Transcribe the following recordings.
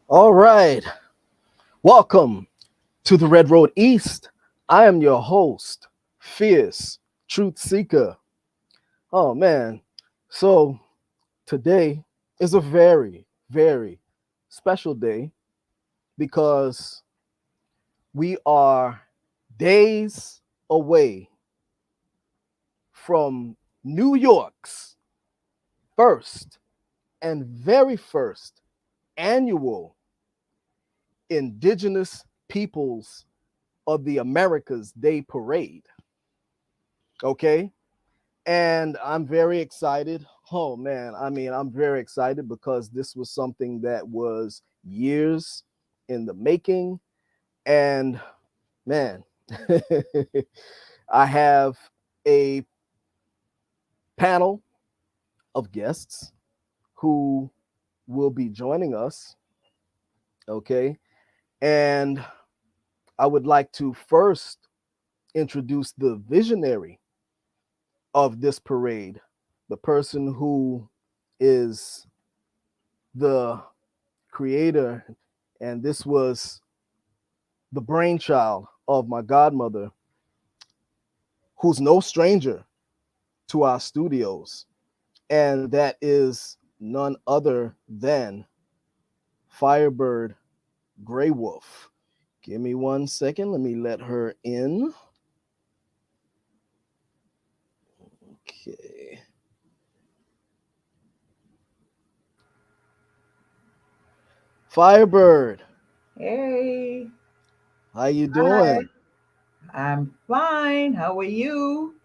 All right. Welcome to the Red Road East. I am your host, Fierce Truth Seeker. Oh, man. So, today is a very, very special day because we are days away from New York's first and very first annual Indigenous Peoples of the Americas Day Parade. Okay. And I'm very excited. Oh man, I'm very excited because this was something that was years in the making. And man, I have a panel of guests who will be joining us. Okay. And I would like to first introduce the visionary of this parade, the person who is the creator, and this was the brainchild of my godmother, who's no stranger to our studios, and that is none other than Firebird Grey Wolf. Give me 1 second. Let me let her in. Okay. Firebird, Hey, how you hi. doing? I'm fine. How are you?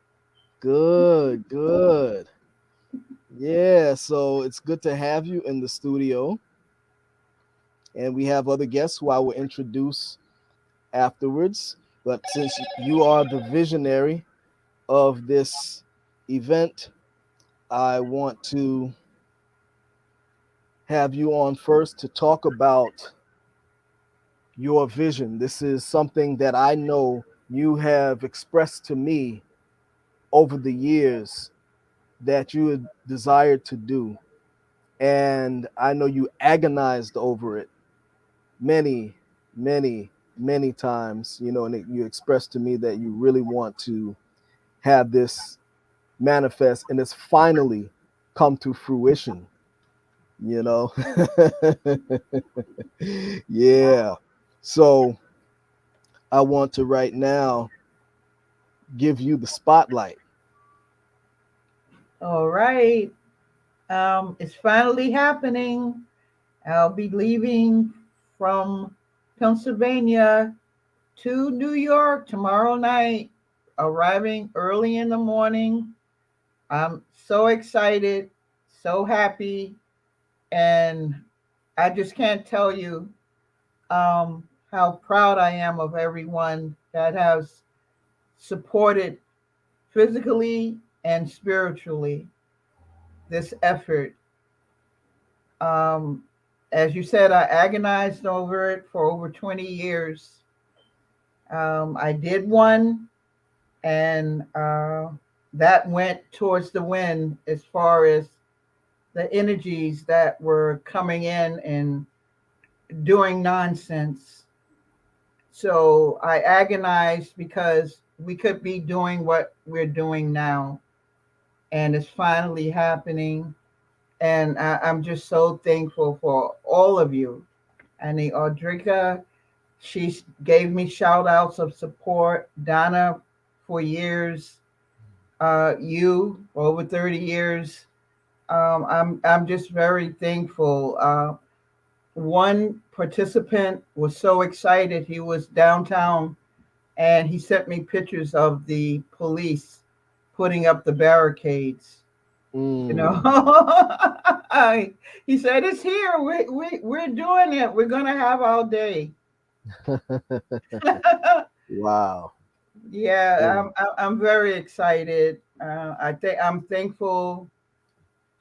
Good, good. Yeah, so it's good to have you in the studio. And we have other guests who I will introduce afterwards. But since you are the visionary of this event, I want to have you on first to talk about your vision. This is something that I know you have expressed to me over the years that you had desired to do. And I know you agonized over it many, many, many times, and you expressed to me that you really want to have this manifest and it's finally come to fruition, you know? Yeah. So I want to right now give you the spotlight. All right. It's finally happening. I'll be leaving from Pennsylvania to New York tomorrow night, arriving early in the morning. I'm so excited, so happy, and I just can't tell you how proud I am of everyone that has supported physically and spiritually this effort. Um, as you said, I agonized over it for over 20 years. I did one, and that went towards the wind as far as the energies that were coming in and doing nonsense. So I agonized because we could be doing what we're doing now, and it's finally happening. And I'm just so thankful for all of you. And the Audrika, she gave me shout outs of support. Donna, for years. You, for over 30 years. I'm just very thankful. One participant was so excited. He was downtown and he sent me pictures of the police putting up the barricades. You know, Mm. he said it's here. We're doing it. We're gonna have our day. Wow. Yeah, Mm. I'm very excited. I think I'm thankful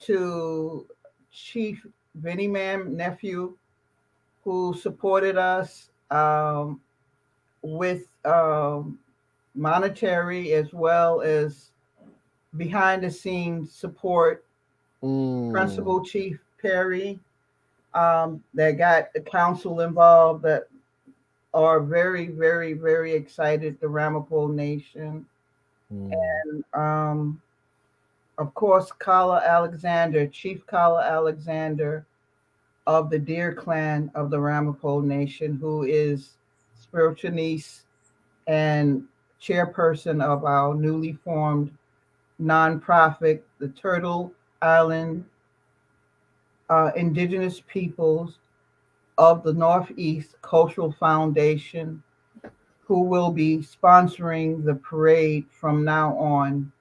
to Chief Vinnie Man nephew who supported us with monetary as well as behind the scenes support. Mm. Principal Chief Perry, that got the council involved that are very, very, very excited, the Ramapo Nation. Mm, And of course, Kala Alexander, Chief Kala Alexander of the Deer Clan of the Ramapo Nation, who is spiritual niece and chairperson of our newly formed nonprofit, the Turtle Island Indigenous Peoples of the Northeast Cultural Foundation, who will be sponsoring the parade from now on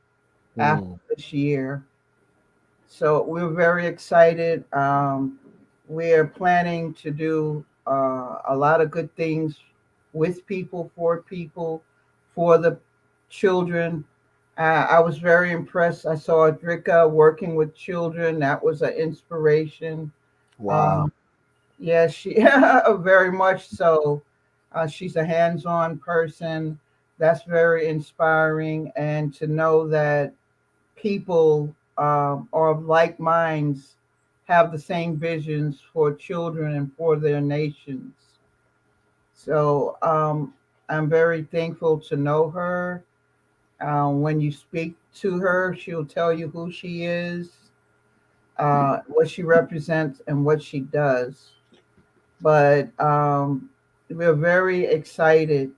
after mm, this year. So we're very excited. We're planning to do a lot of good things with people, for the children. I was very impressed. I saw Drika working with children. That was an inspiration. wow. Um, yeah, she very much so. She's a hands-on person. That's very inspiring, and to know that people are of like minds, have the same visions for children and for their nations. So I'm very thankful to know her. When you speak to her, she'll tell you who she is, what she represents, and what she does. But we're very excited.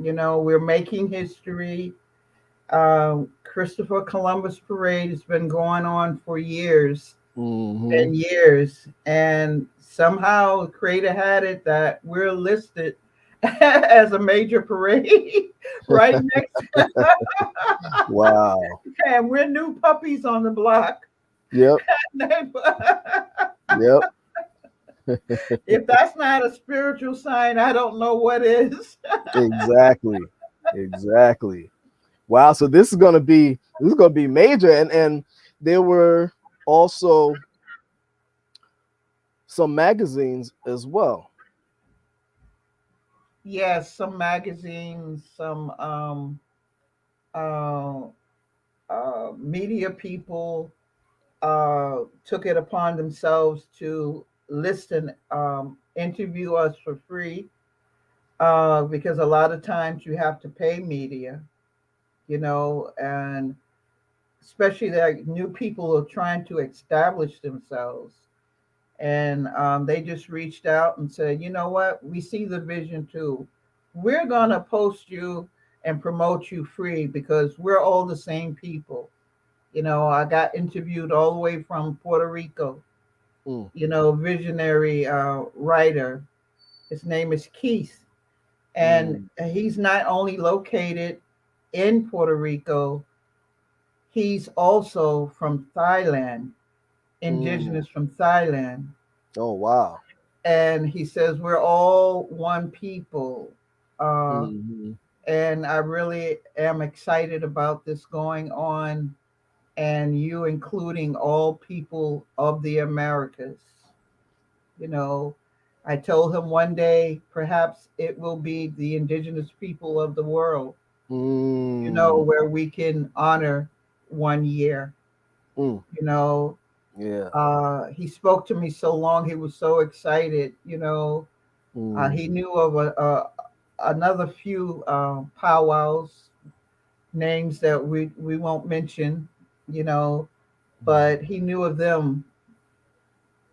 You know, we're making history. Christopher Columbus Parade has been going on for years Hmm. and years, and somehow the creator had it that we're listed as a major parade right next, Wow. and we're new puppies on the block. Yep. Yep. If that's not a spiritual sign, I don't know what is. Exactly. Exactly. Wow. So this is gonna be major, and there were also some magazines as well. Yes, some magazines, some uh, media people took it upon themselves to list and interview us for free, because a lot of times you have to pay media, and especially that new people are trying to establish themselves. And they just reached out and said, you know what, we see the vision too. We're going to post you and promote you free because we're all the same people. I got interviewed all the way from Puerto Rico, Mm, visionary writer. His name is Keith. And mm, he's not only located in Puerto Rico, he's also from Thailand, mm. indigenous from Thailand. Oh wow. And he says, we're all one people. Uh, Hmm. and I really am excited about this going on, and you including all people of the Americas. You know, I told him one day perhaps it will be the indigenous people of the world, Mm, where we can honor 1 year. mm. You know, Yeah. he spoke to me so long, he was so excited. He Mm, knew of another few powwows, names that we won't mention, you know, mm. but he knew of them,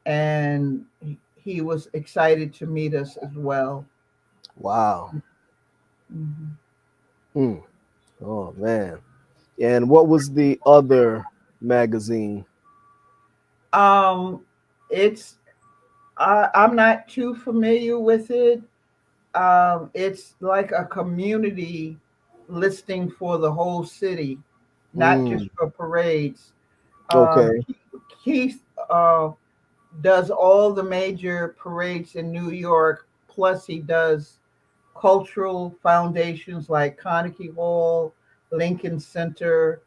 and he was excited to meet us as well. Wow. Mhm. Mm. Oh man. And what was the other magazine? Um, it's I'm not too familiar with it. It's like a community listing for the whole city, not just Mm. for parades. Um, Okay. Keith does all the major parades in New York, plus he does cultural foundations like Carnegie Hall, Lincoln Center,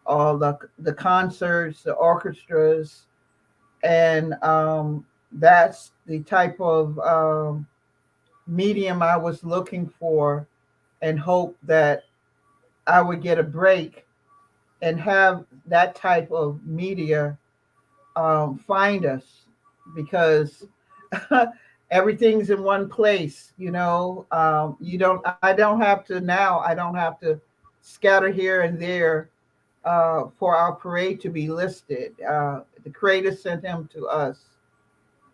all the concerts, the orchestras, and that's the type of medium I was looking for, and hope that I would get a break and have that type of media find us. because everything's in one place. You don't. I don't have to now. I don't have to scatter here and there for our parade to be listed. The creator sent him to us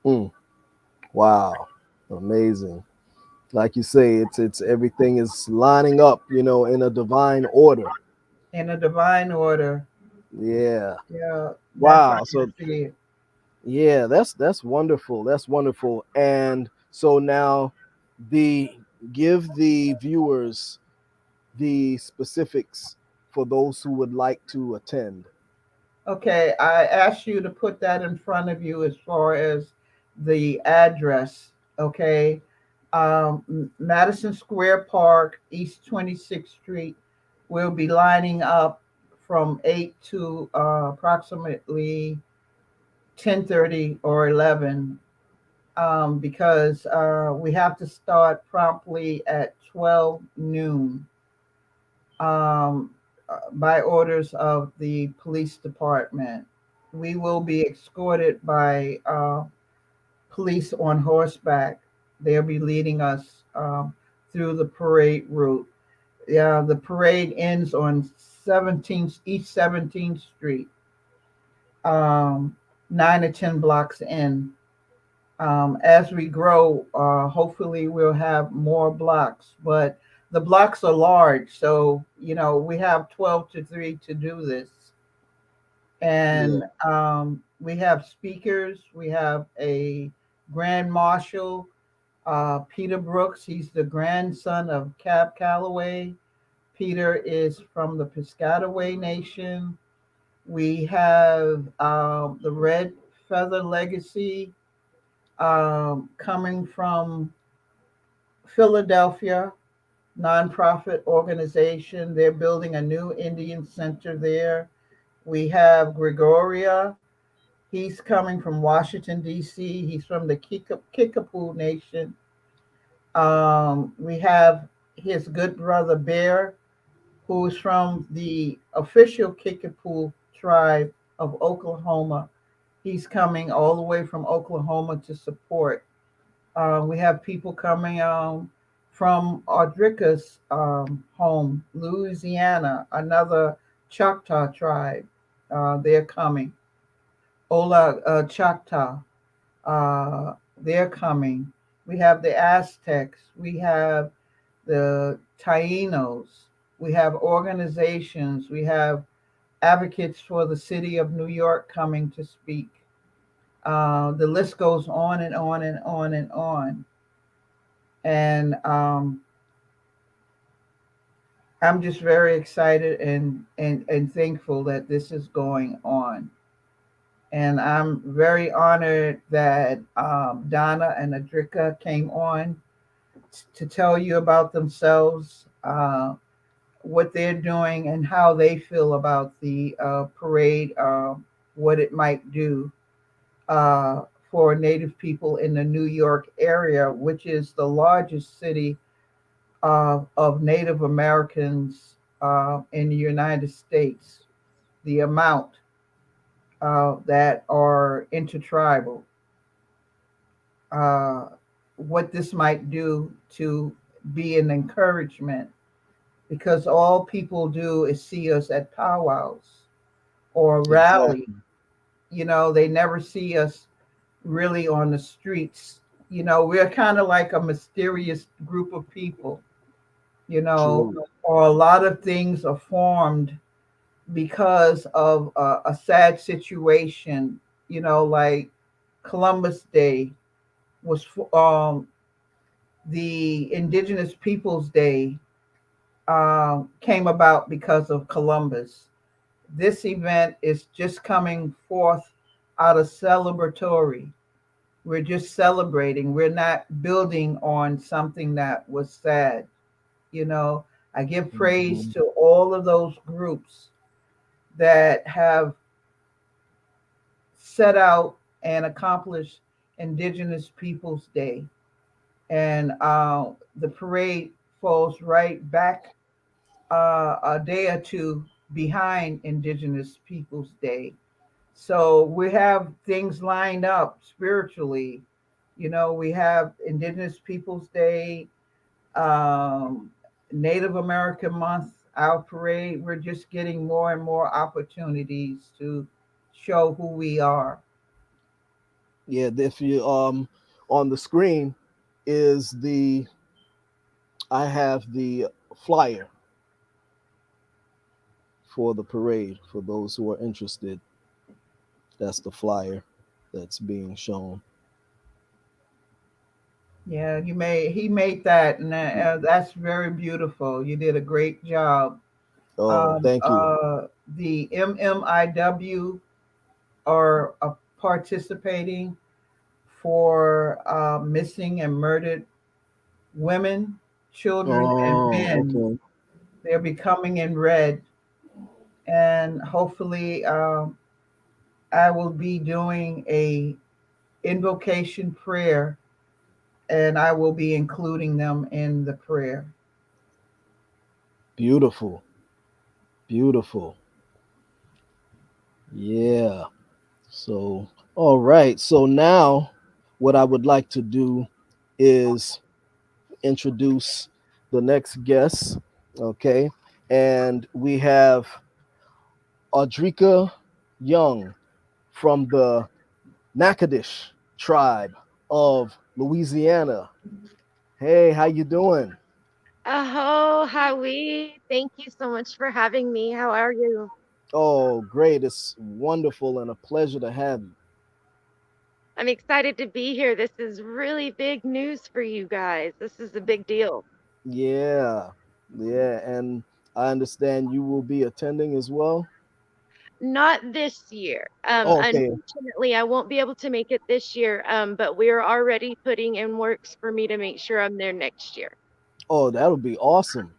Mm, wow, amazing. Like you say, it's everything is lining up, in a divine order. in a divine order. Yeah. Yeah, that's how Wow. I So see it. yeah, that's wonderful. That's wonderful. And so now the give the viewers the specifics for those who would like to attend. Okay, I asked you to put that in front of you as far as the address. Okay, Madison Square Park, East 26th Street. We'll be lining up from 8 to approximately 10:30 or 11 because we have to start promptly at 12 noon by orders of the police department. We will be escorted by police on horseback. They'll be leading us through the parade route. Yeah, the parade ends on 17th East 17th Street, um, 9 or 10 blocks in. As we grow, hopefully we'll have more blocks, but the blocks are large, so we have 12 to 3 to do this. And Yeah. we have speakers. We have a grand marshal, Peter Brooks. He's the grandson of Cab Calloway. Peter is from the Piscataway Nation. We have the Red Feather Legacy coming from Philadelphia, nonprofit organization. They're building a new Indian center there. We have Gregoria. He's coming from Washington, D.C. He's from the Kickapoo Nation. We have his good brother Bear, who's from the official Kickapoo tribe of Oklahoma. He's coming all the way from Oklahoma to support. We have people coming from Audrica's home, Louisiana, another Choctaw tribe. They're coming. Ola Choctaw, they're coming. We have the Aztecs. We have the Tainos. We have organizations. We have advocates for the city of New York coming to speak. The list goes on and on and on and on. And I'm just very excited and thankful that this is going on. And I'm very honored that Donna and Adrika came on to tell you about themselves, what they're doing, and how they feel about the parade, what it might do uh, for Native people in the New York area, which is the largest city of Native Americans in the United States. The amount that are intertribal, uh, what this might do to be an encouragement, because all people do is see us at powwows or rally. Exactly. They never see us really on the streets. We're kind of like a mysterious group of people, True. or a lot of things are formed because of a sad situation, like Columbus Day was the Indigenous Peoples Day came about because of Columbus. This event is just coming forth out of celebratory. We're just celebrating. We're not building on something that was sad. You know, I give praise Mhm. to all of those groups that have set out and accomplished Indigenous Peoples Day. And the parade falls right back a day or two behind Indigenous Peoples Day. So we have things lined up spiritually. You know, we have Indigenous Peoples Day, um, Native American Month, our parade. We're just getting more and more opportunities to show who we are. Yeah, if you on the screen is the I have the flyer for the parade for those who are interested. That's the flyer that's being shown. Yeah, he made that, and that's very beautiful. You did a great job. Oh, Um, thank you. uh, the MMIW are participating for missing and murdered women, children, and Oh, men. okay. They're becoming in red, and hopefully, I will be doing a invocation prayer, and I will be including them in the prayer. Beautiful. Beautiful. Yeah. So, all right. So now what I would like to do is introduce the next guest. Okay. And we have Audrika Young from the Natchitoches tribe of Louisiana. Hey, how you doing? Oh, Howie, thank you so much for having me. How are you? Oh, great. It's wonderful and a pleasure to have you. I'm excited to be here. This is really big news for you guys. This is a big deal. Yeah. Yeah. And I understand you will be attending as well. Not this year. Oh, okay. Unfortunately, I won't be able to make it this year. But we're already putting in works for me to make sure I'm there next year. Oh, that'll be awesome.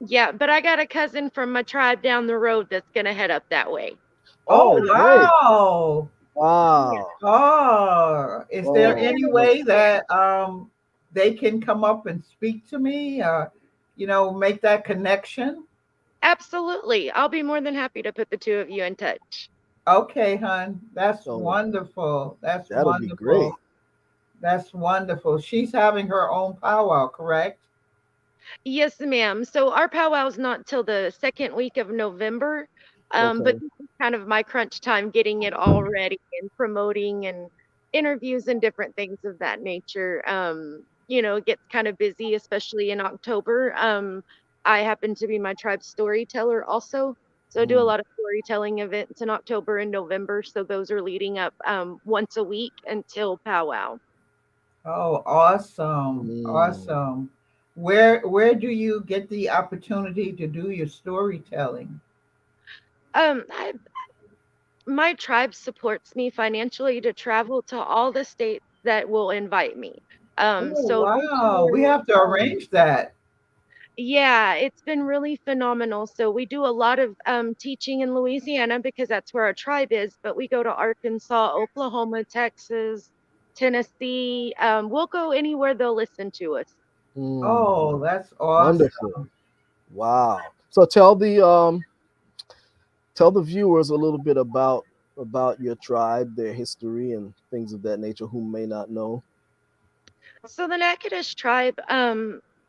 Yeah, but I got a cousin from my tribe down the road that's gonna head up that way. Oh, Oh, great. wow. Yeah, Wow. Oh, is there Oh, any very way excited. that they can come up and speak to me? Make that connection? Absolutely. I'll be more than happy to put the two of you in touch. Okay, hon. That's oh, wonderful. That's that'll be great. wonderful. That's wonderful. She's having her own powwow, correct? Yes, ma'am. So our powwow's not till the second week of November. But Okay. this is kind of my crunch time getting it all ready and promoting and interviews and different things of that nature. It gets kind of busy, especially in October. I happen to be my tribe's storyteller also. So I do a Mm, lot of storytelling events in October and November. So those are leading up once a week until powwow. Oh, awesome. mm. Awesome. Where do you get the opportunity to do your storytelling? I My tribe supports me financially to travel to all the states that will invite me. Oh, So this wow. We year, have to arrange that. yeah, it's been really phenomenal. So we do a lot of teaching in Louisiana because that's where our tribe is, but we go to Arkansas, Oklahoma, Texas, Tennessee. We'll go anywhere they'll listen to us. Mm, Oh, that's awesome. wonderful. Wow. So tell the viewers a little bit about your tribe, their history and things of that nature who may not know. So the Natchitoches tribe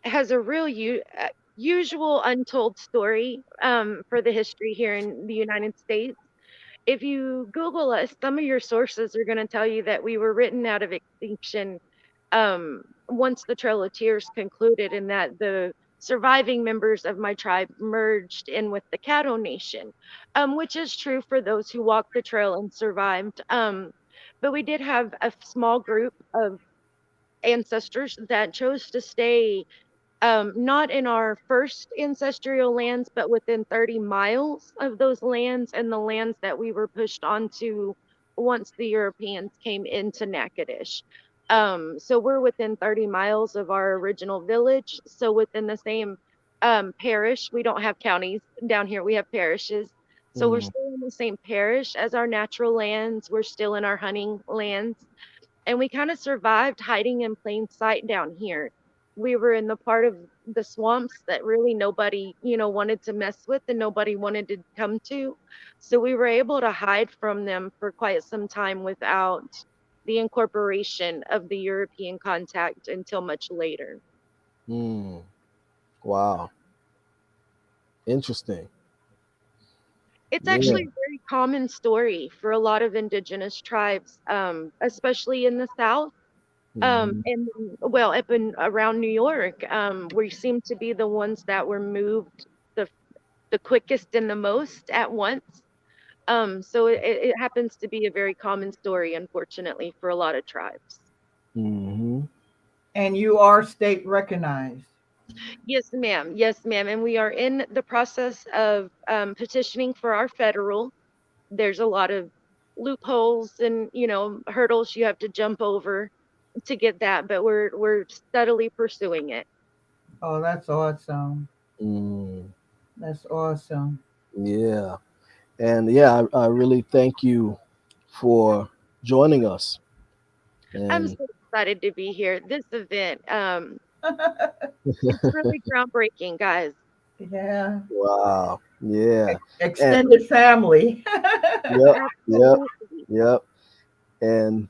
has a usual untold story for the history here in the United States. If you Google us, some of your sources are going to tell you that we were written out of extinction once the Trail of Tears concluded, and that the surviving members of my tribe merged in with the Caddo Nation, which is true for those who walked the trail and survived. But we did have a small group of ancestors that chose to stay not in our first ancestral lands, but within 30 miles of those lands and the lands that we were pushed onto once the Europeans came into Natchitoches. So we're within 30 miles of our original village. So within the same parish, we don't have counties down here, we have parishes. So we're Mm, still in the same parish as our natural lands. We're still in our hunting lands, and we kind of survived hiding in plain sight down here. we were in the part of the swamps that really nobody, wanted to mess with and nobody wanted to come to. So we were able to hide from them for quite some time without the incorporation of the European contact until much later. Mm. Wow. Interesting. It's Yeah. actually a very common story for a lot of indigenous tribes, especially in the South. Hmm. And well, up in around New York, we seem to be the ones that were moved the the quickest and the most at once. So it happens to be a very common story, unfortunately, for a lot of tribes. Hmm. And you are state recognized. Yes, ma'am. Yes, ma'am. And we are in the process of petitioning for our federal. There's a lot of loopholes and hurdles you have to jump over to get that, but we're steadily pursuing it. Oh, that's awesome. Mm. That's awesome. Yeah. And yeah, I really thank you for joining us. I'm And so excited to be here. This event, it's really groundbreaking, guys. Yeah. wow. Yeah. And Extended family. yep, yep, Absolutely. yep. And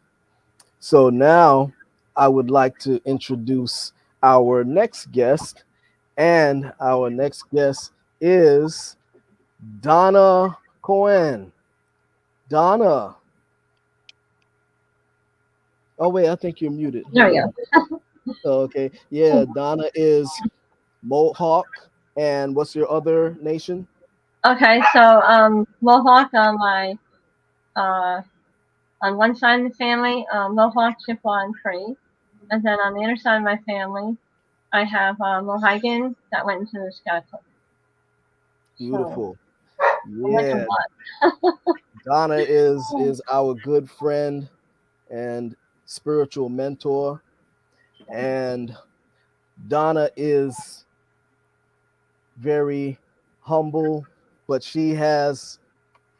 so now I would like to introduce our next guest. And our next guest is Donna Cohen. Donna. Oh, wait, I think you're muted. There Hold we on. Oh, okay. Yeah, Donna is Mohawk. And what's your other nation? go. Okay, so Mohawk on my uh, on one side of the family, Mohawk, Chippewa, and Cree, and then on the other side of my family, I have Mohegan that went into the Scout Club. So Beautiful. I'm like a Yeah, lot. Donna is our good friend and spiritual mentor. And Donna is very humble, but she has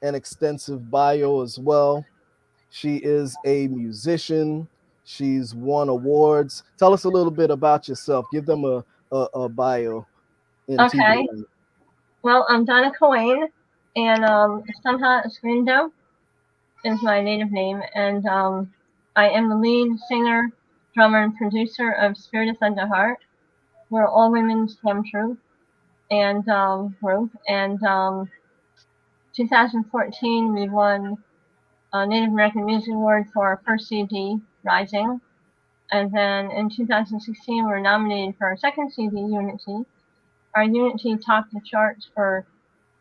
an extensive bio as well. She is a musician. She's won awards. Tell us a little bit about yourself. Give them a bio in TV Okay, land. well I'm Donna Coyne, and somehow Skrindo is my native name, and I am the lead singer, drummer, and producer of Spirit of Thunder Heart. We're all women's drum troupe and group, and 2014 we won a Native American Music Award for our first CD, Rising, and then in 2016 we were nominated for our second CD, Unity. Our Unity topped the charts for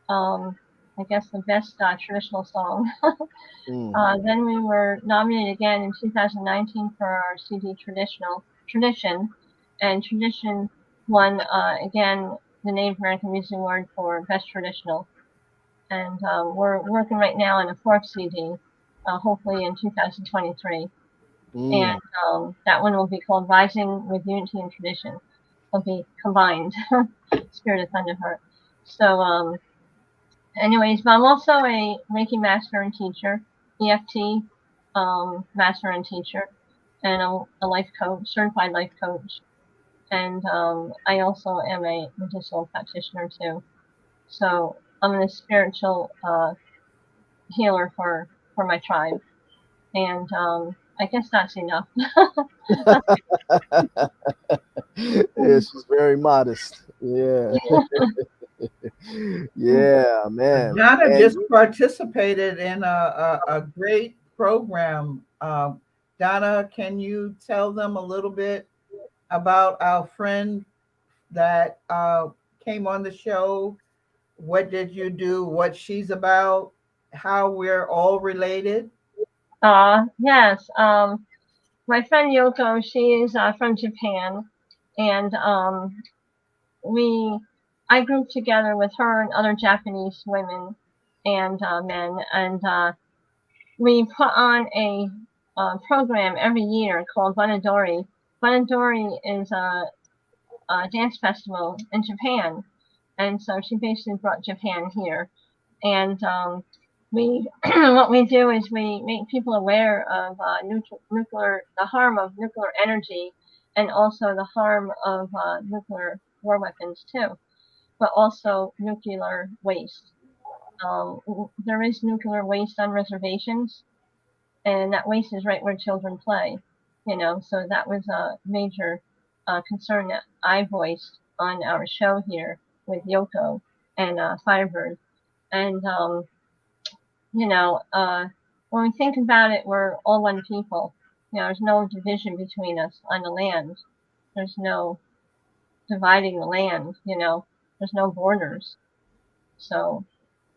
I guess the best traditional song. Mm, Then we were nominated again in 2019 for our CD Tradition, and Tradition won again the Native American Music Award for Best Traditional. And we're working right now on a fourth CD, hopefully in 2023. And mm, that one will be called Rising with Unity and Tradition. It'll be combined, Spirit of Thunderheart. So, anyways, but I'm also a Reiki master and teacher, EFT master and teacher, and a life coach, certified life coach. And I also am a medicinal practitioner too. So I'm a spiritual healer for my tribe, and I guess that's enough. yeah, she's very modest. Yeah, yeah, man. Donna And just participated in a great program. Donna, can you tell them a little bit about our friend that came on the show? What did you do? What she's about? How we're all related? Yes, my friend Yoko, she is from Japan, and we I grouped together with her and other Japanese women and men, and we put on a program every year called Bunadori. Bunadori is a dance festival in Japan, and so she basically brought Japan here. And we what we do is we make people aware of nuclear the harm of nuclear energy and also the harm of nuclear war weapons too, but also nuclear waste. There is nuclear waste on reservations, and that waste is right where children play. So that was a major concern that I voiced on our show here with Yoko and Firebird. And when we think about it, we're all one people. There's no division between us on the land. There's no dividing the land. There's no borders. So,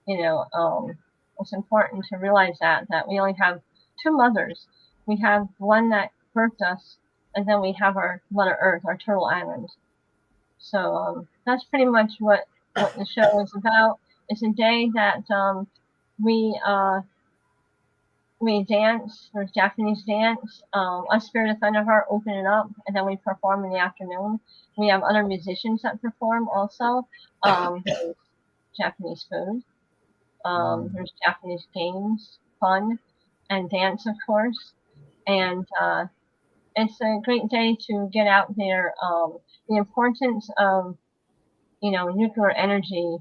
it's important to realize that we only have two mothers. We have one that birthed us, and then we have our Mother Earth, our Turtle Island. So that's pretty much what the show is about. It's a day that we dance. There's Japanese dance. Us Spirit of Thunderheart open it up, and then we perform in the afternoon. We have other musicians that perform also. There's Japanese food. There's Japanese games, fun, and dance, of course. And it's a great day to get out there. The importance of nuclear energy,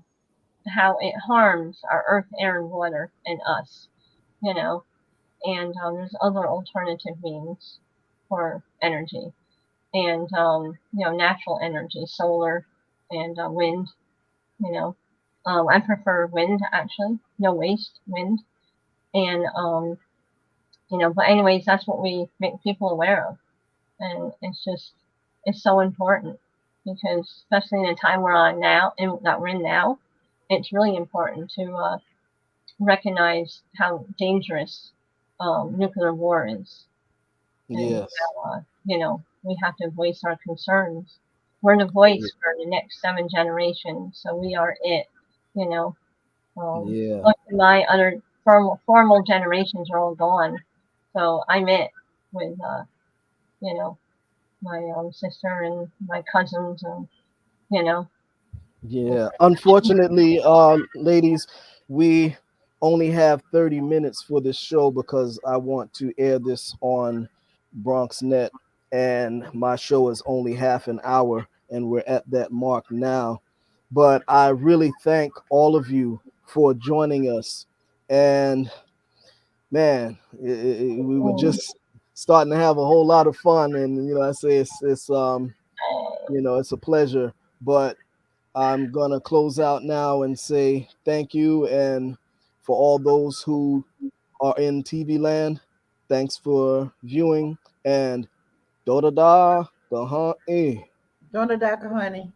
how it harms our earth, air, and water, and us. And there's other alternative means for energy, and natural energy, solar, and wind. I prefer wind, actually, no waste wind, and but anyways, that's what we make people aware of, and it's so important, because especially in the time we're on now, and that we're in now, it's really important to recognize how dangerous nuclear war is. And Yes. how, we have to voice our concerns. We're the voice for the next 7 generations, so we are it. Yeah. Most of my other formal generations are all gone, so I'm it with my sister and my cousins, and Yeah. Unfortunately, ladies, we only have 30 minutes for this show because I want to air this on BronxNet, and my show is only half an hour, and we're at that mark now. But I really thank all of you for joining us. And man, we were just starting to have a whole lot of fun, and I say it's a pleasure. But I'm gonna close out now and say thank you, and for all those who are in TV land, thanks for viewing, and da da da da eh. Donna Daka, honey.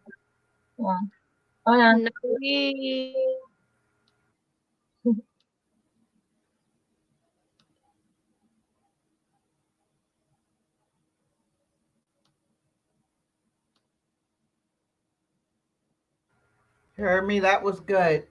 yeah. Oh yeah. No, Heard me? That was good.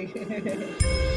Bye.